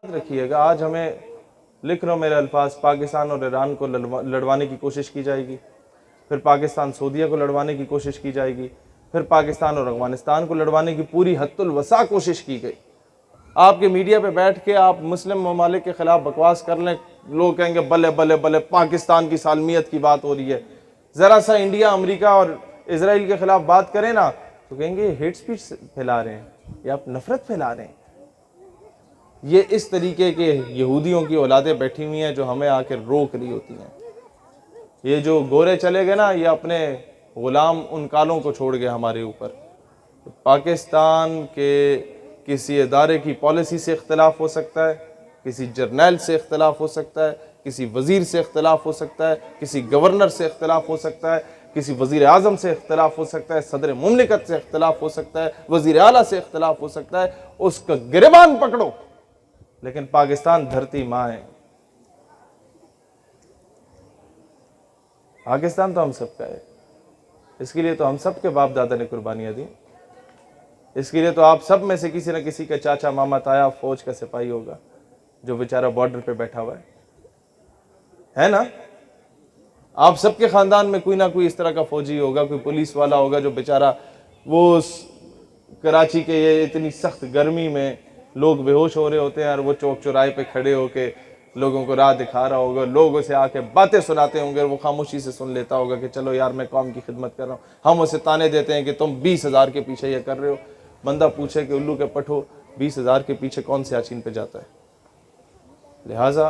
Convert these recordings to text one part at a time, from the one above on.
याद रखिएगा, आज हमें लिख रहा हूँ मेरे अल्फाज, पाकिस्तान और ईरान को लड़वाने की कोशिश की जाएगी, फिर पाकिस्तान सऊदीया को लड़वाने की कोशिश की जाएगी, फिर पाकिस्तान और अफगानिस्तान को लड़वाने की पूरी हद्दुल वसा कोशिश की गई। आपके मीडिया पे बैठ के आप मुस्लिम ममालिक के खिलाफ बकवास कर लें, लोग कहेंगे बल्ले बल्ले बल्ले पाकिस्तान की सालमियत की बात हो रही है। ज़रा सा इंडिया, अमेरिका और इसराइल के खिलाफ बात करें ना तो कहेंगे हेट स्पीच फैला रहे हैं या आप नफरत फैला रहे हैं। ये इस तरीके के यहूदियों की औलादें बैठी हुई हैं जो हमें आकर रोक रही होती हैं। ये जो गोरे चले गए ना, ये अपने गुलाम उन कालों को छोड़ गए हमारे ऊपर। पाकिस्तान के किसी इदारे की पॉलिसी से इख्तलाफ हो सकता है, किसी जर्नैल से इख्तलाफ हो सकता है, किसी वज़ीर से इख्तलाफ हो सकता है, किसी गवर्नर से इख्तलाफ हो सकता है, किसी वज़ीर आज़म से इख्तलाफ हो सकता है, सदर मुमलिकत से इख्तलाफ हो सकता है, वज़ीर आला से इख्तलाफ हो सकता है। उसका गिरबान पकड़ो, लेकिन पाकिस्तान धरती माँ है। पाकिस्तान तो हम सबका है, इसके लिए तो हम सब के बाप दादा ने कुर्बानियाँ दी। इसके लिए तो आप सब में से किसी न किसी का चाचा मामा ताया फौज का सिपाही होगा जो बेचारा बॉर्डर पे बैठा हुआ है ना। आप सबके खानदान में कोई ना कोई इस तरह का फौजी होगा, कोई पुलिस वाला होगा जो बेचारा वो कराची के ये इतनी सख्त गर्मी में लोग बेहोश हो रहे होते हैं और वो चौक चौराहे पे खड़े होके लोगों को राह दिखा रहा होगा, लोगों से आके बातें सुनाते होंगे, वो खामोशी से सुन लेता होगा कि चलो यार मैं कौम की खिदमत कर रहा हूँ। हम उसे ताने देते हैं कि तुम 20,000 के पीछे ये कर रहे हो। बंदा पूछे कि उल्लू के पठो 20,000 के पीछे कौन से याचीन पे जाता है। लिहाजा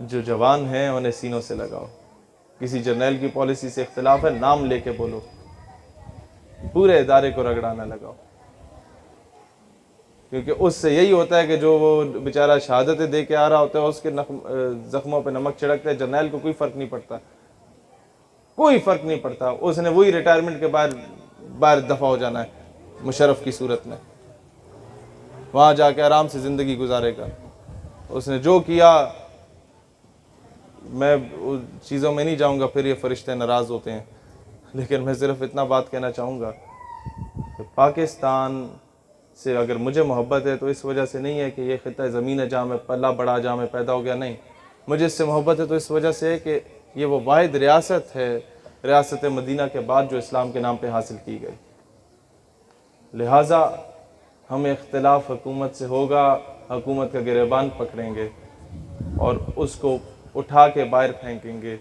जो जवान हैं उन्हें सीनों से लगाओ। किसी जर्नैल की पॉलिसी से इख्तिलाफ है, नाम लेके बोलो, पूरे इदारे को रगड़ाना लगाओ, क्योंकि उससे यही होता है कि जो वो बेचारा शहादतें दे के आ रहा होता है उसके जख्मों पे नमक छिड़कता है। जर्नैल को कोई फ़र्क नहीं पड़ता, कोई फ़र्क नहीं पड़ता। उसने वही रिटायरमेंट के बाहर दफ़ा हो जाना है मुशर्रफ की सूरत में, वहाँ जाके आराम से ज़िंदगी गुजारेगा। उसने जो किया, मैं उन चीज़ों में नहीं जाऊँगा, फिर ये फ़रिश्ते नाराज़ होते हैं, लेकिन मैं सिर्फ इतना बात कहना चाहूँगा कि पाकिस्तान से अगर मुझे मोहब्बत है तो इस वजह से नहीं है कि ये ख़िता ज़मीन है जहाँ मैं पला बड़ा, जहाँ मैं पैदा हो गया, नहीं। मुझे इससे मोहब्बत है तो इस वजह से है कि ये वो वाहिद रियासत है रियासत मदीना के बाद जो इस्लाम के नाम पे हासिल की गई। लिहाजा हमें इख्तिलाफ हुकूमत से होगा, हुकूमत का गिरबान पकड़ेंगे और उसको उठा के बाहर फेंकेंगे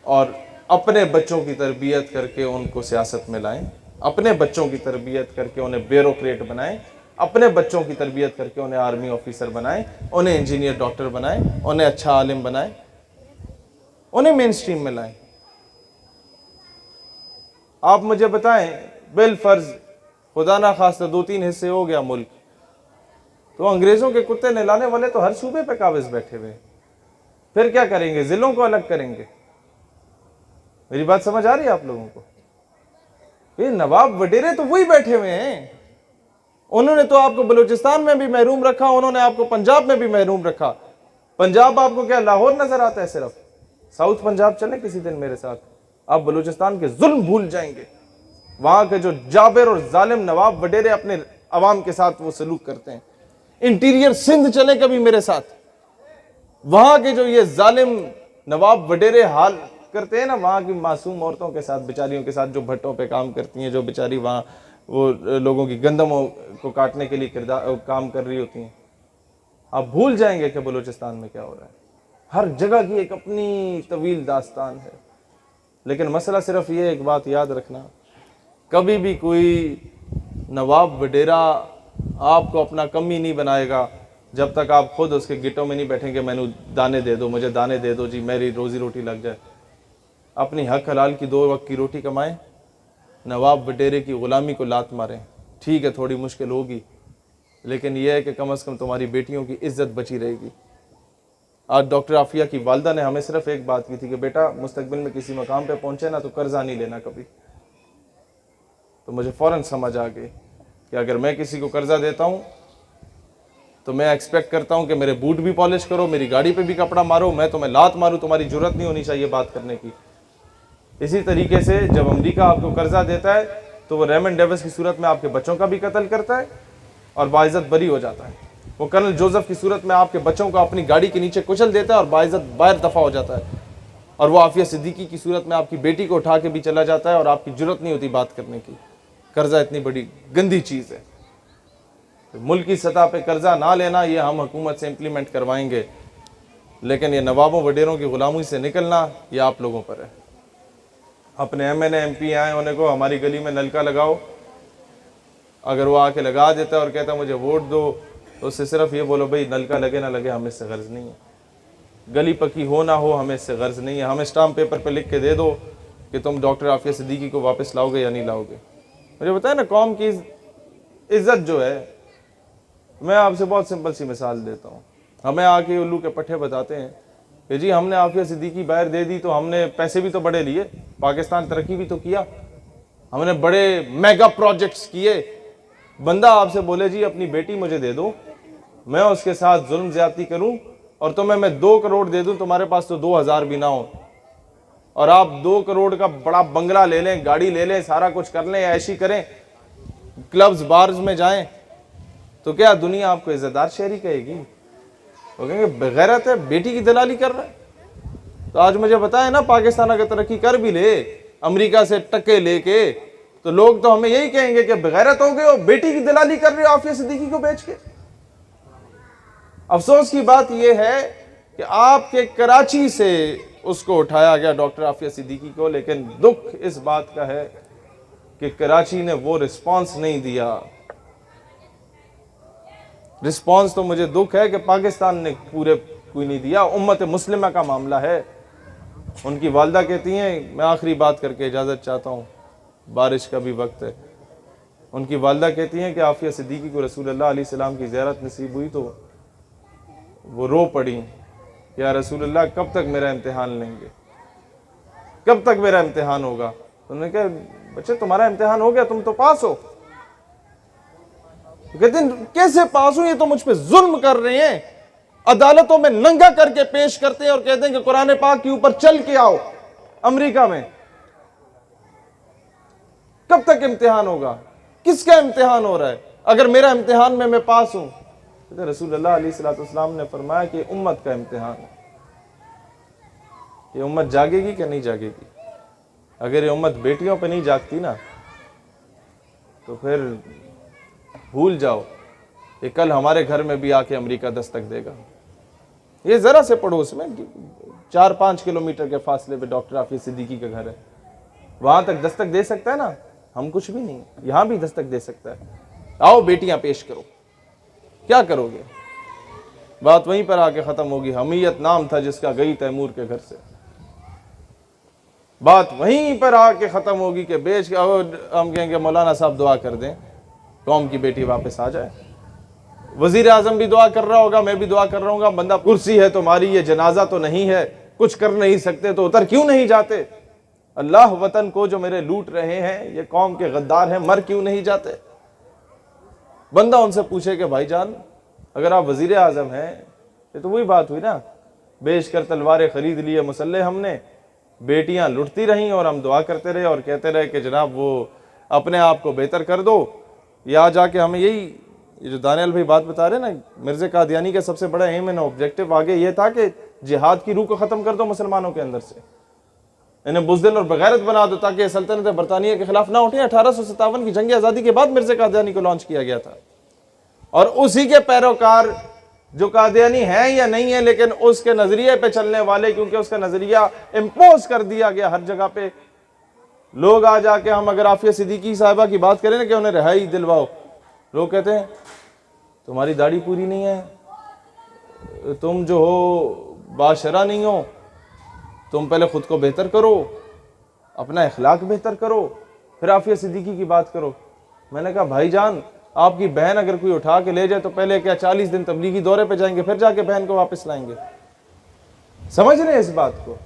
और अपने बच्चों की तरबियत करके उनको सियासत में लाएं, अपने बच्चों की तरबियत करके उन्हें ब्यूरोक्रेट बनाएं, अपने बच्चों की तरबियत करके उन्हें आर्मी ऑफिसर बनाएं, उन्हें इंजीनियर डॉक्टर बनाएं, उन्हें अच्छा आलिम बनाएं, उन्हें मेन स्ट्रीम में लाएं। आप मुझे बताएं, बिल फर्ज खुदा ना खास्ता 2-3 हिस्से हो गया मुल्क, तो अंग्रेज़ों के कुत्ते नहलाने वाले तो हर सूबे पे काबिज बैठे हुए, फिर क्या करेंगे? ज़िलों को अलग करेंगे। मेरी बात समझ आ रही है आप लोगों को? ये नवाब वडेरे तो वही बैठे हुए हैं। उन्होंने तो आपको बलूचिस्तान में भी महरूम रखा, उन्होंने आपको पंजाब में भी महरूम रखा। पंजाब आपको क्या लाहौर नजर आता है? सिर्फ साउथ पंजाब चले किसी दिन मेरे साथ, आप बलूचिस्तान के जुल्म भूल जाएंगे। वहां के जो जाबिर और जालिम नवाब वडेरे अपने अवाम के साथ वो सलूक करते हैं। इंटीरियर सिंध चले कभी मेरे साथ, वहां के जो ये जालिम नवाब वडेरे हाल करते हैं ना, वहाँ की मासूम औरतों के साथ, बेचारियों के साथ, जो भट्टों पे काम करती हैं, जो बेचारी वहाँ वो लोगों की गंदमों को काटने के लिए काम कर रही होती हैं। आप भूल जाएंगे कि बलूचिस्तान में क्या हो रहा है। हर जगह की एक अपनी तवील दास्तान है। लेकिन मसला सिर्फ ये एक बात याद रखना, कभी भी कोई नवाब वडेरा आपको अपना कमी नहीं बनाएगा जब तक आप खुद उसके गिटों में नहीं बैठेंगे, मैंने दाने दे दो, मुझे दाने दे दो जी, मेरी रोज़ी रोटी लग जाए। अपनी हक हलाल की 2 वक्त की रोटी कमाएं, नवाब वडेरे की ग़ुलामी को लात मारें। ठीक है, थोड़ी मुश्किल होगी, लेकिन यह है कि कम से कम तुम्हारी बेटियों की इज्जत बची रहेगी। आज डॉक्टर आफिया की वालदा ने हमें सिर्फ एक बात की थी कि बेटा मुस्तकबिल में किसी मकाम पे पहुंचे ना तो कर्जा नहीं लेना कभी। तो मुझे फ़ौरन समझ आ गई कि अगर मैं किसी को कर्जा देता हूँ तो मैं एक्सपेक्ट करता हूँ कि मेरे बूट भी पॉलिश करो, मेरी गाड़ी पे भी कपड़ा मारो, मैं तुम्हें लात मारूँ, तुम्हारी जरूरत नहीं होनी चाहिए बात करने की। इसी तरीके से जब अमेरिका आपको कर्जा देता है तो वो रेमंड डेविस की सूरत में आपके बच्चों का भी कत्ल करता है और बाइज्जत बरी हो जाता है। वो कर्नल जोसेफ की सूरत में आपके बच्चों को अपनी गाड़ी के नीचे कुचल देता है और बाइज्जत बाहर दफा हो जाता है। और वो आफिया सिद्दीकी की सूरत में आपकी बेटी को उठा के भी चला जाता है और आपकी जरूरत नहीं होती बात करने की। कर्जा इतनी बड़ी गंदी चीज़ है। तो मुल्क की सतह पे कर्जा ना लेना, ये हम हुकूमत से इम्प्लीमेंट करवाएंगे, लेकिन ये नवाबों वडेरों की गुलामी से निकलना ये आप लोगों पर है। अपने MNA MP आए उन्हें को हमारी गली में नलका लगाओ, अगर वो आके लगा देता है और कहता मुझे वोट दो, तो उससे सिर्फ ये बोलो भाई नलका लगे ना लगे हमें इससे गर्ज नहीं है, गली पक्की हो ना हो हमें इससे गर्ज नहीं है, हमें स्टाम्प पेपर पे लिख के दे दो कि तुम डॉक्टर आफिया सिद्दीकी को वापस लाओगे या नहीं लाओगे। मुझे बताया ना, कौम की इज्जत जो है, मैं आपसे बहुत सिंपल सी मिसाल देता हूँ। हमें आके उल्लू के पट्टे बताते हैं कि जी हमने आफिया सिद्दीकी बाहर दे दी तो हमने पैसे भी तो बड़े लिए, पाकिस्तान तरक्की भी तो किया, हमने बड़े मेगा प्रोजेक्ट्स किए। बंदा आपसे बोले जी अपनी बेटी मुझे दे दो, मैं उसके साथ जुल्म ज्यादती करूं और तुम्हें मैं 2 करोड़ दे दूं, तुम्हारे पास तो 2000 भी ना हो, और आप 2 करोड़ का बड़ा बंगला ले लें, गाड़ी ले लें, सारा कुछ कर लें, ऐशी करें, क्लब्स बार्स में जाएं, तो क्या दुनिया आपको इज्जतदार शहरी कहेगी? वो कहेंगे बेगैरत है, बेटी की दलाली कर रहा है। तो आज मुझे बताए ना, पाकिस्तान अगर तरक्की कर भी ले अमेरिका से टक्के लेके, तो लोग तो हमें यही कहेंगे कि बेगैरत हो गए हो, बेटी की दलाली कर रहे हो आफिया सिद्दीकी को बेच के। अफसोस की बात यह है कि आपके कराची से उसको उठाया गया डॉक्टर आफिया सिद्दीकी को, लेकिन दुख इस बात का है कि कराची ने वो रिस्पांस नहीं दिया। रिस्पांस तो मुझे दुख है कि पाकिस्तान ने पूरे कोई नहीं दिया। उम्मत मुस्लिमा का मामला है। उनकी वालदा कहती हैं, मैं आखिरी बात करके इजाज़त चाहता हूँ, बारिश का भी वक्त है। उनकी वालदा कहती हैं कि आफिया सिद्दीकी को रसूलुल्लाह अलैहि सलाम की ज़ियारत नसीब हुई तो वो रो पड़ी, या रसूलुल्लाह कब तक मेरा इम्तिहान लेंगे, कब तक मेरा इम्तिहान होगा? तो उन्होंने कहा बच्चे तुम्हारा इम्तिहान हो गया, तुम तो पास हो। तो कहते हैं कैसे पास हो, ये तो मुझ पे जुल्म कर रहे हैं, अदालतों में नंगा करके पेश करते हैं और कहते हैं कि कुरान पाक के ऊपर चल के आओ अमेरिका में। कब तक इम्तिहान होगा? किसका इम्तिहान हो रहा है? अगर मेरा इम्तिहान में मैं पास हूं, तो रसूलुल्लाह अलैहिस्सलाम ने फरमाया कि उम्मत का इम्तिहान है, ये उम्मत जागेगी कि नहीं जागेगी। अगर ये उम्मत बेटियों पे नहीं जागती ना, तो फिर भूल जाओ कि कल हमारे घर में भी आके अमेरिका दस्तक देगा। ये जरा से पड़ोस में 4-5 किलोमीटर के फासले पे डॉक्टर आफिया सिद्दीकी का घर है, वहां तक दस्तक दे सकता है ना। हम कुछ भी नहीं, यहां भी दस्तक दे सकता है। आओ बेटियां पेश करो, क्या करोगे? बात वहीं पर आके खत्म होगी। हमीयत नाम था जिसका, गई तैमूर के घर से। बात वहीं पर आके खत्म होगी कि बेच के हम कहेंगे मौलाना साहब दुआ कर दें कौम की बेटी वापस आ जाए। वजीर आजम भी दुआ कर रहा होगा, मैं भी दुआ कर रहा हूँ। बंदा कुर्सी है तुम्हारी, ये जनाजा तो नहीं है, कुछ कर नहीं सकते तो उतर क्यों नहीं जाते? अल्लाह वतन को जो मेरे लूट रहे हैं, ये कौम के गद्दार हैं, मर क्यों नहीं जाते? बंदा उनसे पूछे कि भाईजान अगर आप वजीर आजम हैं, ये तो वही बात हुई ना, बेच कर तलवारें खरीद लिए मुसल्ले हमने, बेटियां लुटती रहीं और हम दुआ करते रहे और कहते रहे कि जनाब वो अपने आप को बेहतर कर दो। या जाके हमें यही, ये जो दानियाल भाई बात बता रहे ना, मिर्ज़ा कादियानी का सबसे बड़ा एम एंड ऑब्जेक्टिव आगे ये था कि जिहाद की रूह को ख़त्म कर दो मुसलमानों के अंदर से, इन्हें बुज़दिल और बगैरत बना दो ताकि सल्तनत बरतानिया के खिलाफ ना उठे। 1857 की जंग आज़ादी के बाद मिर्ज़ा कादियानी को लॉन्च किया गया था, और उसी के पैरोकार जो कादियानी है या नहीं है, लेकिन उसके नजरिए पे चलने वाले, क्योंकि उसका नजरिया इम्पोज कर दिया गया हर जगह पे। लोग आ जाके, हम अगर आफिया सिद्दीकी साहिबा की बात करें ना कि उन्हें रिहाई दिलवाओ, लोग कहते हैं तुम्हारी दाढ़ी पूरी नहीं है, तुम जो हो बाशरा नहीं हो, तुम पहले खुद को बेहतर करो, अपना इखलाक बेहतर करो, फिर आफिया सिद्दीकी की बात करो। मैंने कहा भाईजान, आपकी बहन अगर कोई उठा के ले जाए तो पहले क्या 40 दिन तबलीगी दौरे पे जाएंगे, फिर जाके बहन को वापस लाएंगे? समझ रहे हैं इस बात को?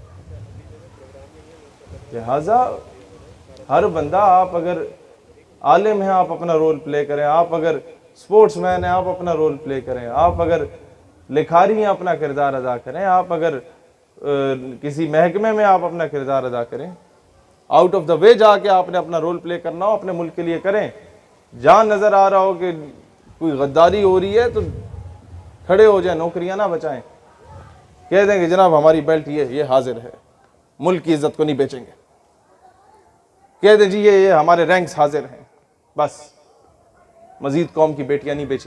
लिहाजा हर बंदा, आप अगर आलिम हैं आप अपना रोल प्ले करें, आप अगर स्पोर्ट्समैन हैं आप अपना रोल प्ले करें, आप अगर लिखारी हैं अपना किरदार अदा करें, आप अगर किसी महकमे में आप अपना किरदार अदा करें, आउट ऑफ द वे जाके आपने अपना रोल प्ले करना हो, अपने मुल्क के लिए करें। जहाँ नज़र आ रहा हो कि कोई गद्दारी हो रही है तो खड़े हो जाए, नौकरियां ना बचाएं, कह देंगे जनाब हमारी बेल्ट ये हाजिर है, मुल्क की इज्जत को नहीं बेचेंगे, कह दें जी ये हमारे रैंक्स हाजिर हैं, बस मजीद कौम की बेटियां नहीं बेची।